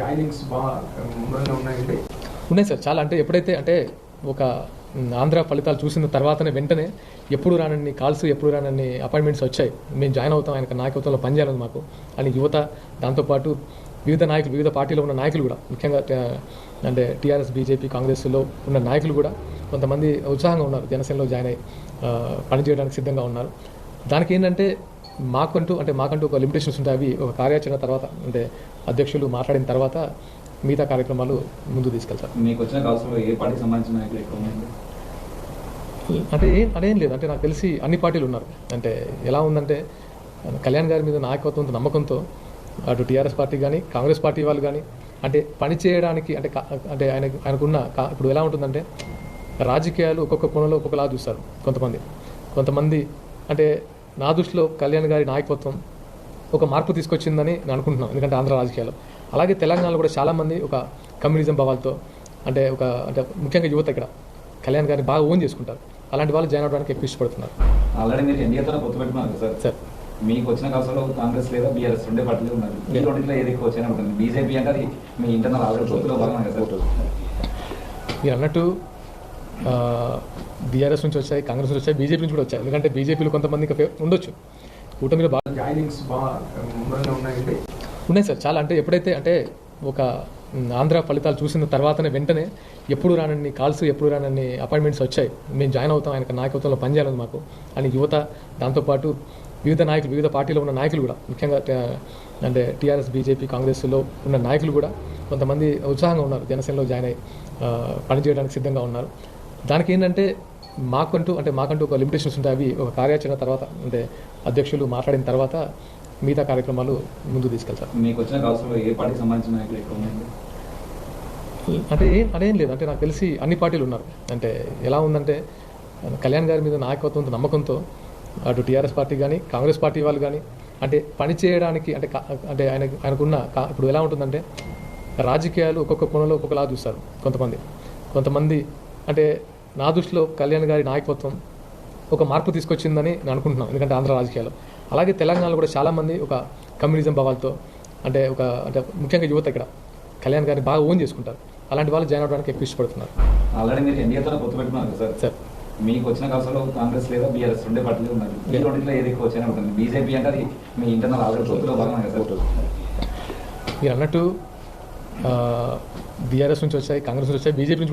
Joinings బాగా ఉన్నాయండి. ఉన్నాయి సార్, చాలా. అంటే ఎప్పుడైతే అంటే ఒక ఆంధ్ర ఫలితాలు చూసిన తర్వాతనే వెంటనే ఎప్పుడు రానన్ని కాల్స్, ఎప్పుడు రానన్ని అపాయింట్మెంట్స్ వచ్చాయి. మేము జాయిన్ అవుతాం, ఆయన నాయకత్వంలో పనిచేయాలని మాకు అని యువత, దాంతోపాటు వివిధ నాయకులు, వివిధ పార్టీలో ఉన్న నాయకులు కూడా, ముఖ్యంగా అంటే టీఆర్ఎస్, బీజేపీ, కాంగ్రెస్లో ఉన్న నాయకులు కూడా కొంతమంది ఉత్సాహంగా ఉన్నారు. జనసేనలో జాయిన్ అయ్యి పనిచేయడానికి సిద్ధంగా ఉన్నారు. దానికి ఏంటంటే మాకంటూ ఒక లిమిటేషన్స్ ఉంటాయి. అవి ఒక కార్యాచరణ తర్వాత, అంటే అధ్యక్షులు మాట్లాడిన తర్వాత మిగతా కార్యక్రమాలు ముందు తీసుకెళ్తారు. మీకు వచ్చిన కాల్స్లో ఏ పార్టీకి సంబంధించిన నాయకులు ఎక్కువ ఉన్నాయండి? అంటే అదేం లేదు. అంటే నాకు తెలిసి అన్ని పార్టీలు ఉన్నారు. అంటే ఎలా ఉందంటే కళ్యాణ్ గారి మీద నాయకత్వంతో, నమ్మకంతో అటు టీఆర్ఎస్ పార్టీ కానీ, కాంగ్రెస్ పార్టీ వాళ్ళు కానీ అంటే పని చేయడానికి అంటే ఆయనకున్న ఇప్పుడు ఎలా ఉంటుందంటే రాజకీయాలు ఒక్కొక్క కోణంలో ఒక్కొక్కలా చూస్తారు కొంతమంది. అంటే నా దృష్టిలో కళ్యాణ్ గారి నాయకత్వం ఒక మార్పు తీసుకొచ్చిందని నేను అనుకుంటున్నాను. ఎందుకంటే ఆంధ్ర రాజకీయాల్లో, అలాగే తెలంగాణలో కూడా చాలామంది ఒక కమ్యూనిజం భావాలతో అంటే ముఖ్యంగా యువత ఇక్కడ కళ్యాణ్ గారిని బాగా ఓన్ చేసుకుంటారు. అలాంటి వాళ్ళు జాయిన్ అవడానికి ఎక్కువ ఇష్టపడుతున్నారు. ఆల్రెడీ మీరు ఎన్డీఏతో పొత్తు పెట్టుకున్నారు సార్. మీకు వచ్చిన కాల్స్లో కాంగ్రెస్ లేదా బీఆర్ఎస్ రెండే పార్టీలు ఉన్నారు. ఈ రెండింటిలో ఏది ఎక్కువ వచ్చాయని ఉంటుంది? బీజేపీ అంటే అది మీ ఇంటర్నల్ ఆల్రెడీ పొత్తులో భాగంగా కదా సార్. మీరు అన్నట్టు బీఆర్ఎస్ నుంచి వచ్చాయి, కాంగ్రెస్ నుంచి వచ్చాయి, బీజేపీ నుంచి కూడా వచ్చాయి. ఎందుకంటే బీజేపీలో కొంతమంది ఉండొచ్చు. కూటమిలో బాగా జాయినింగ్స్ బాగా ఉన్నాయండి. ఉన్నాయి సార్, చాలా. అంటే ఎప్పుడైతే అంటే ఒక ఆంధ్ర ఫలితాలు చూసిన తర్వాతనే వెంటనే ఎప్పుడు రానన్ని కాల్స్, ఎప్పుడు రానన్ని అపాయింట్మెంట్స్ వచ్చాయి. మేము జాయిన్ అవుతాం, ఆయన నాయకత్వంలో పనిచేయాలని మాకు అని యువత, దాంతోపాటు వివిధ నాయకులు, వివిధ పార్టీలో ఉన్న నాయకులు కూడా, ముఖ్యంగా అంటే టీఆర్ఎస్, బీజేపీ, కాంగ్రెస్లో ఉన్న నాయకులు కూడా కొంతమంది ఉత్సాహంగా ఉన్నారు. జనసేనలో జాయిన్ అయ్యి పనిచేయడానికి సిద్ధంగా ఉన్నారు. దానికి ఏంటంటే మాకంటూ ఒక లిమిటేషన్స్ ఉంటాయి. అవి ఒక కార్యాచరణ తర్వాత, అంటే అధ్యక్షులు మాట్లాడిన తర్వాత మిగతా కార్యక్రమాలు ముందు తీసుకెళ్తారు. మీకు వచ్చిన కాల్స్లో ఏ పార్టీకి సంబంధించిన నాయకులు ఎక్కువ ఉన్నాయండి? అంటే అదేం లేదు. అంటే నాకు తెలిసి అన్ని పార్టీలు ఉన్నారు. అంటే ఎలా ఉందంటే కళ్యాణ్ గారి మీద నాయకత్వంతో, నమ్మకంతో అటు టీఆర్ఎస్ పార్టీ కానీ, కాంగ్రెస్ పార్టీ వాళ్ళు కానీ అంటే పని చేయడానికి అంటే ఆయనకున్న ఇప్పుడు ఎలా ఉంటుందంటే రాజకీయాలు ఒక్కొక్క కోణంలో ఒక్కొక్కలా చూస్తారు కొంతమంది. అంటే నా దృష్టిలో కళ్యాణ్ గారి నాయకత్వం ఒక మార్పు తీసుకొచ్చిందని నేను అనుకుంటున్నాను. ఎందుకంటే ఆంధ్ర రాజకీయాల్లో, అలాగే తెలంగాణలో కూడా చాలామంది ఒక కమ్యూనిజం భావాలతో అంటే ముఖ్యంగా యువత ఇక్కడ కళ్యాణ్ గారిని బాగా ఓన్ చేసుకుంటారు. అలాంటి వాళ్ళు జాయిన్ అవడానికి ఎక్కువ ఇష్టపడుతున్నారు. ఆల్రెడీ మీరు ఎన్డీఏతో పొత్తు పెట్టుకున్నారు సార్. మీకు వచ్చిన కాల్స్లో కాంగ్రెస్ లేదా బీఆర్ఎస్ రెండే పార్టీలు ఉన్నారు. ఈ రెండింటిలో ఏది ఎక్కువ వచ్చాయని ఉంటుంది? బీజేపీ అంటే అది మీ ఇంటర్నల్ ఆల్రెడీ పొత్తులో భాగంగా కదా సార్. మీరు అన్నట్టు బీఆర్ఎస్ నుంచి వచ్చాయి, కాంగ్రెస్ నుంచి వచ్చాయి, బీజేపీ నుంచి